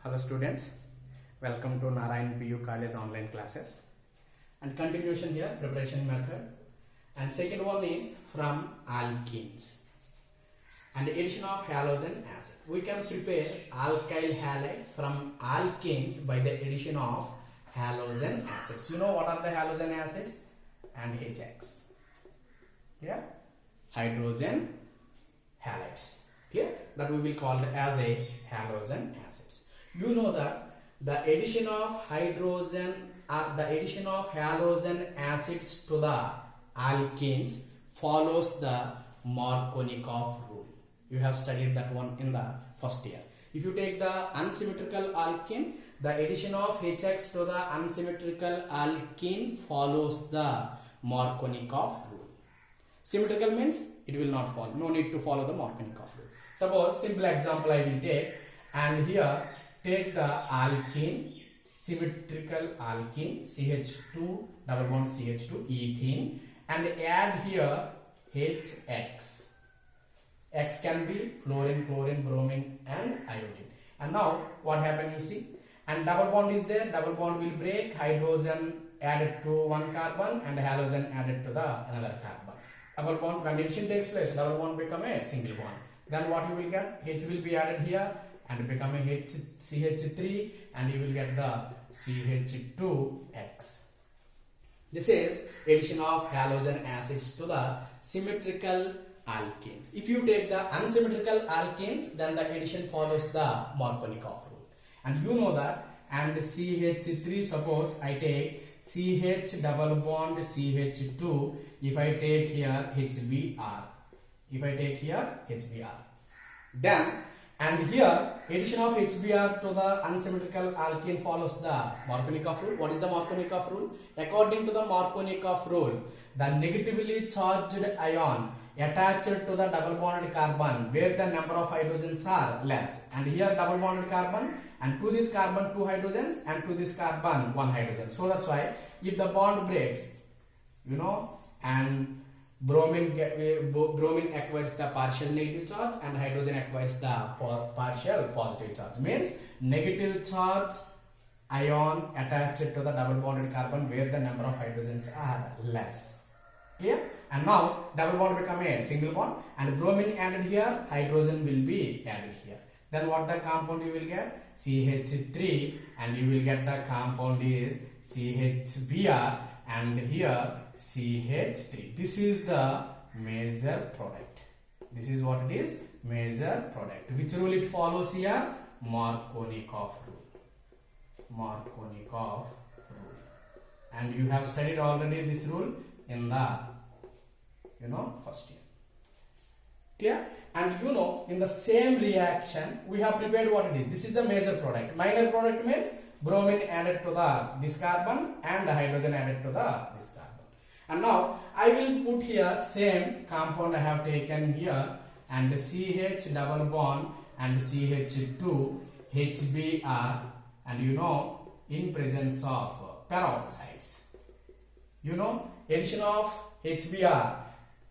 Hello students, welcome to Narayan PU College online classes and continuation here preparation method, and second one is from alkenes and addition of halogen acid. We can prepare alkyl halides from alkenes by the addition of halogen acids. You know what are the halogen acids? And HX. Yeah, hydrogen halides. Clear? That we will call it as a halogen acids. You know that the addition of hydrogen or the addition of halogen acids to the alkenes follows the Markovnikov rule. You have studied that one in the first year. If you take the unsymmetrical alkene, the addition of HX to the unsymmetrical alkene follows the Markovnikov rule. Symmetrical means it will not follow. No need to follow the Markovnikov rule. Suppose simple example I will take, and here take the alkene, symmetrical alkene, CH2 double bond CH2 ethene, and add here HX. X can be fluorine, chlorine, bromine and iodine. And now what happened, you see, and double bond is there, double bond will break, hydrogen added to one carbon and halogen added to the another carbon. Double bond, when addition takes place, double bond become a single bond. Then what you will get, H will be added here and become a CH3, and you will get the CH2X. This is addition of halogen acids to the symmetrical alkenes. If you take the unsymmetrical alkenes, then the addition follows the Markovnikov rule. And you know that, and CH3, suppose I take CH double bond CH2, if I take here HBr, then and here addition of HBr to the unsymmetrical alkene follows the Markovnikov rule. What is the Markovnikov rule? According to the Markovnikov rule, the negatively charged ion attached to the double bonded carbon where the number of hydrogens are less, and here double bonded carbon, and to this carbon 2 hydrogens and to this carbon 1 hydrogen. So that's why if the bond breaks, you know, and bromine acquires the partial negative charge and hydrogen acquires the partial positive charge. Means negative charge ion attached to the double bonded carbon where the number of hydrogens are less. Clear? And now double bond become a single bond, and bromine added here, hydrogen will be added here. Then what the compound you will get? CH3, and you will get the compound is CHBr, and here CH3. This is the major product. This is what it is, major product. Which rule it follows here? Markovnikov rule. And you have studied already this rule in the first year. Clear? And in the same reaction we have prepared what it is. This is the major product. Minor product means bromine added to this carbon and the hydrogen added to this carbon. And now I will put here same compound I have taken here, and CH double bond and CH2 HBr, and in presence of peroxides. Addition of HBr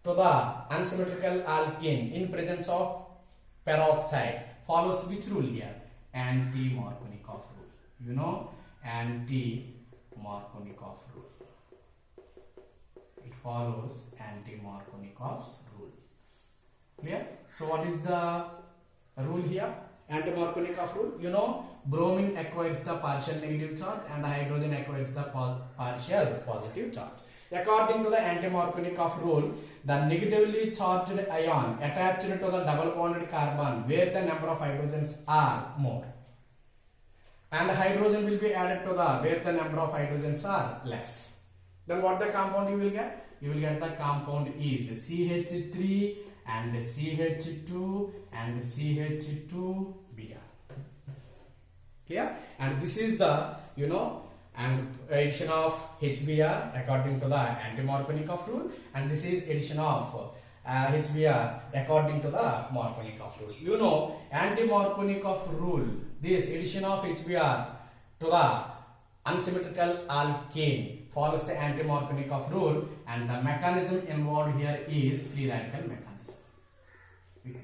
to the unsymmetrical alkene in presence of peroxide follows which rule here? Anti-Markovnikov rule. Anti-Markovnikov rule. It follows anti-Markovnikov's rule. Clear? So what is the rule here? Anti-Markovnikov rule. Bromine acquires the partial negative charge and the hydrogen acquires the partial positive charge. According to the anti-Markovnikov rule, the negatively charged ion attached to the double bonded carbon where the number of hydrogens are more, and the hydrogen will be added to the where the number of hydrogens are less. Then what the compound you will get? You will get the compound is CH3 and CH2 and CH2Br. Clear? And this is the and addition of HBr according to the anti-Markovnikov rule, and this is addition of HBr according to the Markovnikov rule. Anti-Markovnikov rule, this addition of HBr to the unsymmetrical alkane follows the anti-Markovnikov rule, and the mechanism involved here is free radical mechanism.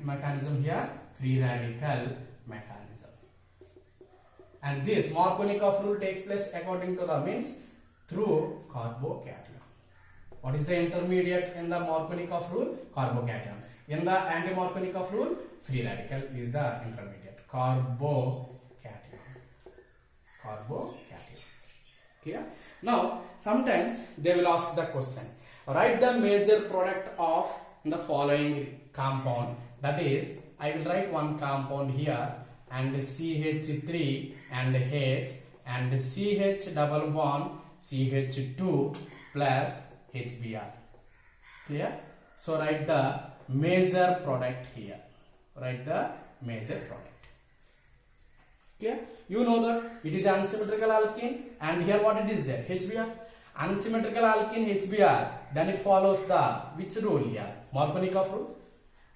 Mechanism here, free radical mechanism. and this Markovnikov rule takes place according to the means through carbocation. What is the intermediate in the Markovnikov rule? Carbocation. In the anti-Markovnikov rule, free radical is the intermediate. Carbocation. Clear? Now, sometimes they will ask the question. Write the major product of the following compound. That is, I will write one compound here and CH3 and H and CH double bond CH2 plus HBr. Clear? So write the major product here. Write the major product. Clear? You know that it is unsymmetrical alkene, and here what it is there? HBr. Unsymmetrical alkene HBr. Then it follows the which rule here? Markovnikov rule.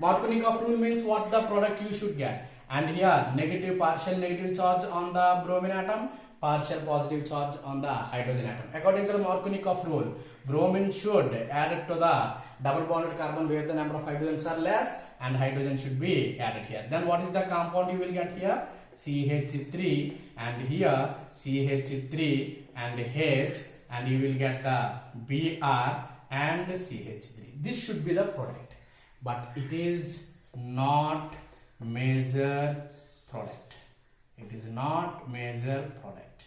Markovnikov rule means what the product you should get. And here negative partial negative charge on the bromine atom, partial positive charge on the hydrogen atom. According to the Markovnikov rule, bromine should add to the double bonded carbon where the number of hydrogens are less, and hydrogen should be added here. Then what is the compound you will get here? CH3 and here CH3 and H, and you will get the Br and CH3. This should be the product, but it is not major product. It is not major product.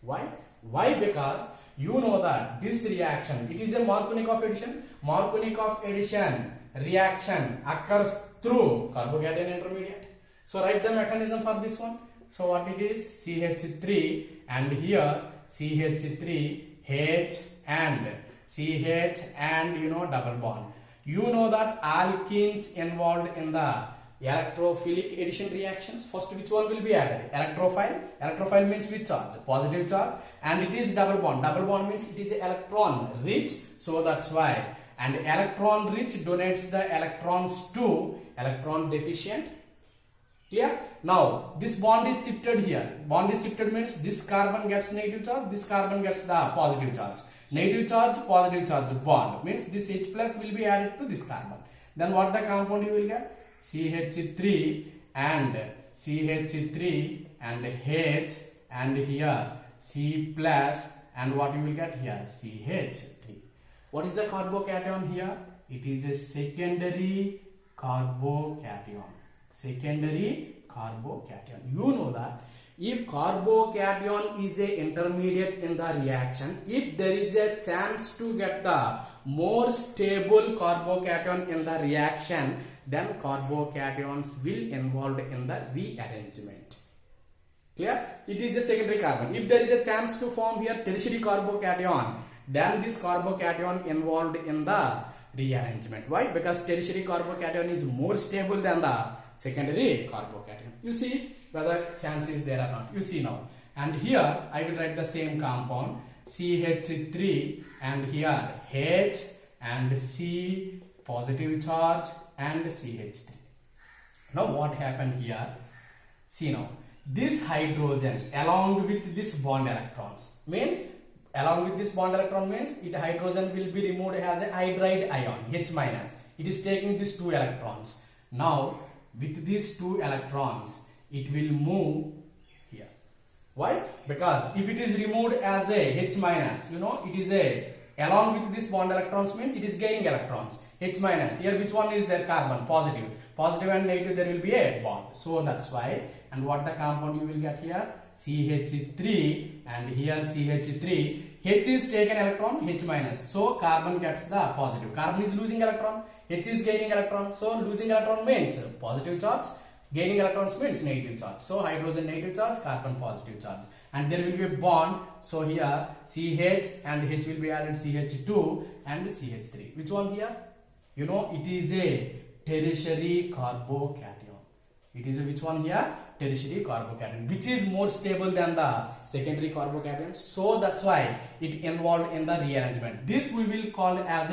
Why? Why? Because you know that this reaction, it is a Markovnikov addition. Markovnikov addition reaction occurs through carbocation intermediate. So write the mechanism for this one. So what it is? CH3 and here CH3 H and CH and double bond. You know that alkenes involved in the electrophilic addition reactions. First, which one will be added? Electrophile. Electrophile means which charge? Positive charge. And it is double bond. Double bond means it is electron rich. So that's why. And electron rich donates the electrons to electron deficient. Clear? Now, this bond is shifted here. Bond is shifted means this carbon gets negative charge, this carbon gets the positive charge. Negative charge, positive charge bond means this H plus will be added to this carbon. Then what the compound you will get? CH3 and CH3 and H and here C plus, and what you will get here? CH3. What is the carbocation here? It is a secondary carbocation. Secondary carbocation. You know that if carbocation is a intermediate in the reaction, if there is a chance to get the more stable carbocation in the reaction, then carbocations will involved in the rearrangement. Clear? It is a secondary carbon. If there is a chance to form here tertiary carbocation, then this carbocation involved in the rearrangement. Why? Because tertiary carbocation is more stable than the secondary carbocation. You see whether chance is there or not. You see now. And here I will write the same compound CH3 and here H and C positive charge and CH3. Now what happened here? See now, this hydrogen along with this bond electrons means it hydrogen will be removed as a hydride ion H minus. It is taking these two electrons. Now with these two electrons it will move here. Why? Because if it is removed as a H minus, it is a along with this bond electrons means it is gaining electrons. H minus, here which one is there? Carbon, positive. Positive and negative, there will be a bond. So that's why. And what the compound you will get here? CH3 and here CH3. H is taken electron, H minus. So carbon gets the positive. Carbon is losing electron, H is gaining electron. So losing electron means positive charge. Gaining electrons means negative charge. So hydrogen negative charge, carbon positive charge. And there will be a bond. So here CH and H will be added CH2 and CH3. Which one here? It is a tertiary carbocation. It is a which one here? Tertiary carbocation, which is more stable than the secondary carbocation. So that's why it involved in the rearrangement. This we will call as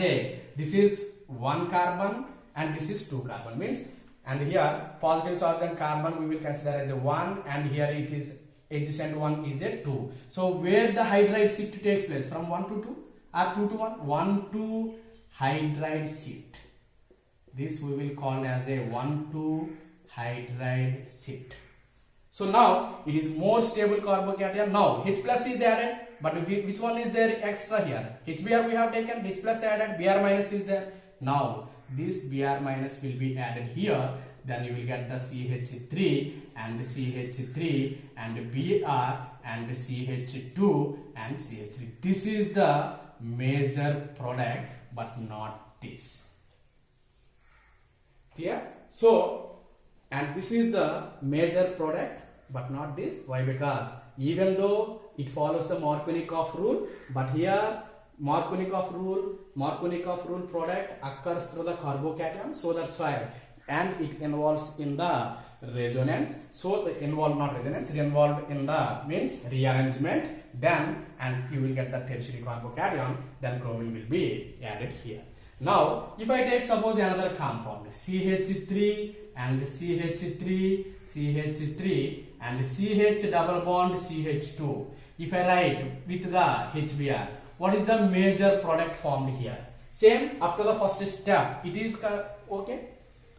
this is one carbon and this is two carbon means. And here positive charge and carbon we will consider as a 1, and here it is adjacent one is a 2. So where the hydride shift takes place, from 1 to 2 or 2 to 1? 1 to hydride shift. This we will call as a 1 to hydride shift. So now it is more stable carbocation. Now H plus is added, but which one is there extra here? HBr we have taken, H plus added, Br minus is there. Now this Br minus will be added here. Then you will get the CH3 and CH3 and Br and CH2 and CH3. This is the major product, but not this. Clear? So, and this is the major product, but not this. Why? Because even though it follows the Markovnikov rule, but here Markovnikov rule product occurs through the carbocation, so that's why, and it involves in the resonance, so involved not resonance, involved in the means rearrangement, then and you will get the tertiary carbocation, then bromine will be added here. Now if I take suppose another compound CH3 and CH3 CH3 and CH double bond CH2, if I write with the HBr, what is the major product formed here? Same up to the first step, it is okay,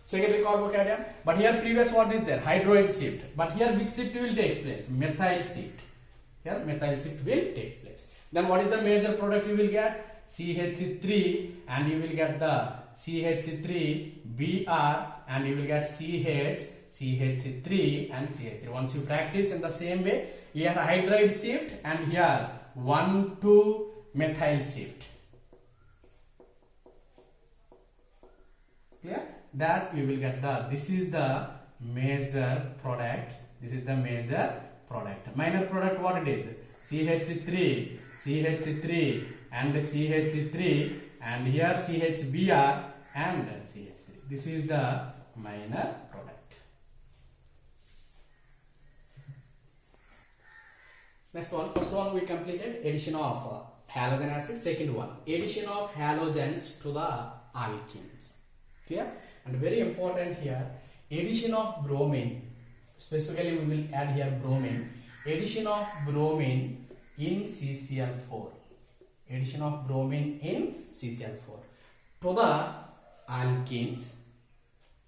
secondary carbocation, but here previous what is there? Hydroid shift, but here which shift will take place? Methyl shift. Here methyl shift will take place. Then what is the major product you will get? CH3 and you will get the CH3 Br and you will get CH3 and CH3. Once you practice in the same way, here hydride shift and here 1,2 methyl shift. Clear? That you will get the, this is the major product, this is the major product. Minor product what it is? CH3 and CH3 and here CHBr and CH3. This is the minor product. Next one, first one we completed addition of halogen acid. Second one, addition of halogens to the alkenes. Clear? And very important here, addition of bromine, specifically we will add here bromine, addition of bromine in CCl4, addition of bromine in CCl4 to the alkenes,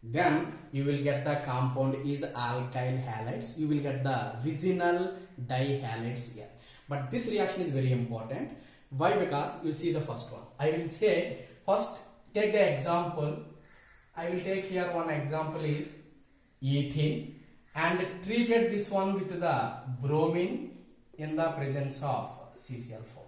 then you will get the compound is alkyl halides, you will get the vicinal dihalides here. But this reaction is very important. Why? Because you see the first one. I will say first take the example. I will take here one example is ethene and treated this one with the bromine in the presence of CCl4.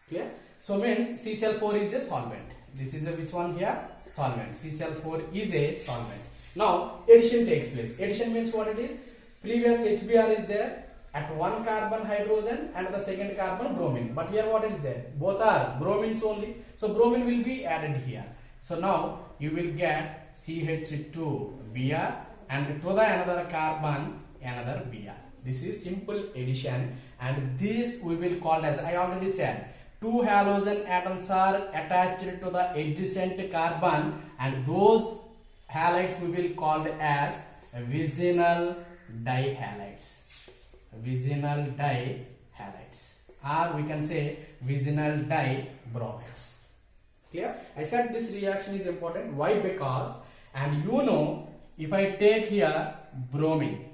Clear? So means CCl4 is a solvent. This is a which one here? Solvent. CCl4 is a solvent. Now addition takes place. Addition means what it is? Previous HBr is there at one carbon hydrogen and the second carbon bromine. But here what is there? Both are bromines only. So bromine will be added here. So now you will get CH2Br and to the another carbon another Br. This is simple addition and this we will call as I already said. Two halogen atoms are attached to the adjacent carbon and those halides we will call as vicinal dihalides. Vicinal dihalides, or we can say vicinal dibromides. Clear? I said this reaction is important. Why? Because, and you know, if I take here bromine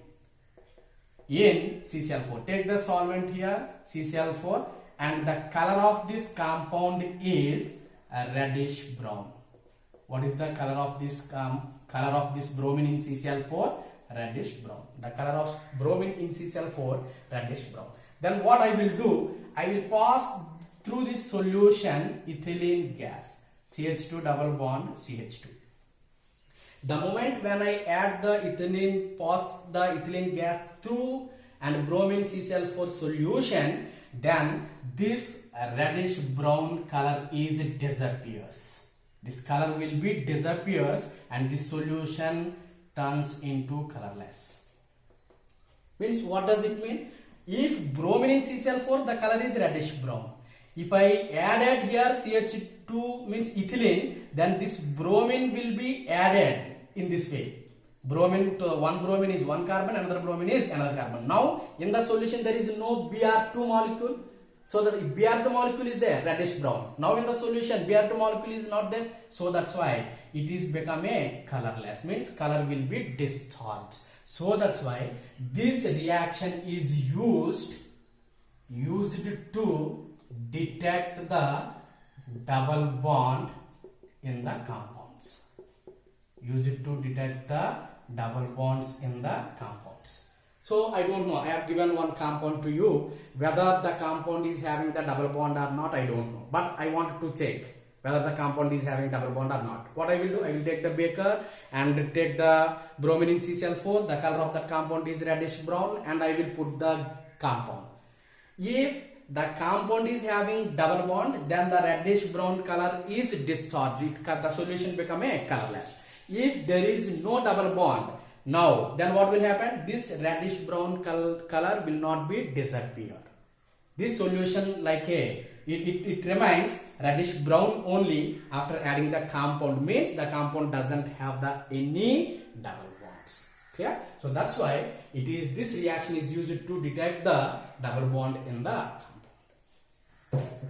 in CCl4, take the solvent here CCl4 and the color of this compound is a reddish brown. What is the color of this bromine in CCl4? Reddish brown. The color of bromine in CCl4 reddish brown. Then what I will do, I will pass through this solution ethylene gas, CH2 double bond CH2. The moment when I add the ethylene, pass the ethylene gas through and bromine CCl4 solution, then this reddish brown color is disappears. This color will be disappears and this solution turns into colorless. Means what does it mean? If bromine in CCl4 the color is reddish brown. If I added here CH2 means ethylene, then this bromine will be added in this way. Bromine to one bromine is one carbon, another bromine is another carbon. Now in the solution there is no Br2 molecule. So the Br2 molecule is there, reddish brown. Now in the solution Br2 molecule is not there. So that's why it is become a colorless, means color will be discharged. So that's why this reaction is used to detect the double bond in the compounds. Use it to detect the double bonds in the compounds. So I don't know, I have given one compound to you. Whether the compound is having the double bond or not, I don't know. But I want to check whether the compound is having double bond or not. What I will do, I will take the beaker and take the bromine in CCl4. The color of that compound is reddish brown, and I will put the compound. If the compound is having double bond, then the reddish brown color is discharged. The solution become a colorless. If there is no double bond, now then what will happen? This reddish brown color will not be disappear. This solution like it remains reddish brown only after adding the compound, means the compound doesn't have any double bonds. Okay, so that's why this reaction is used to detect the double bond in the compound.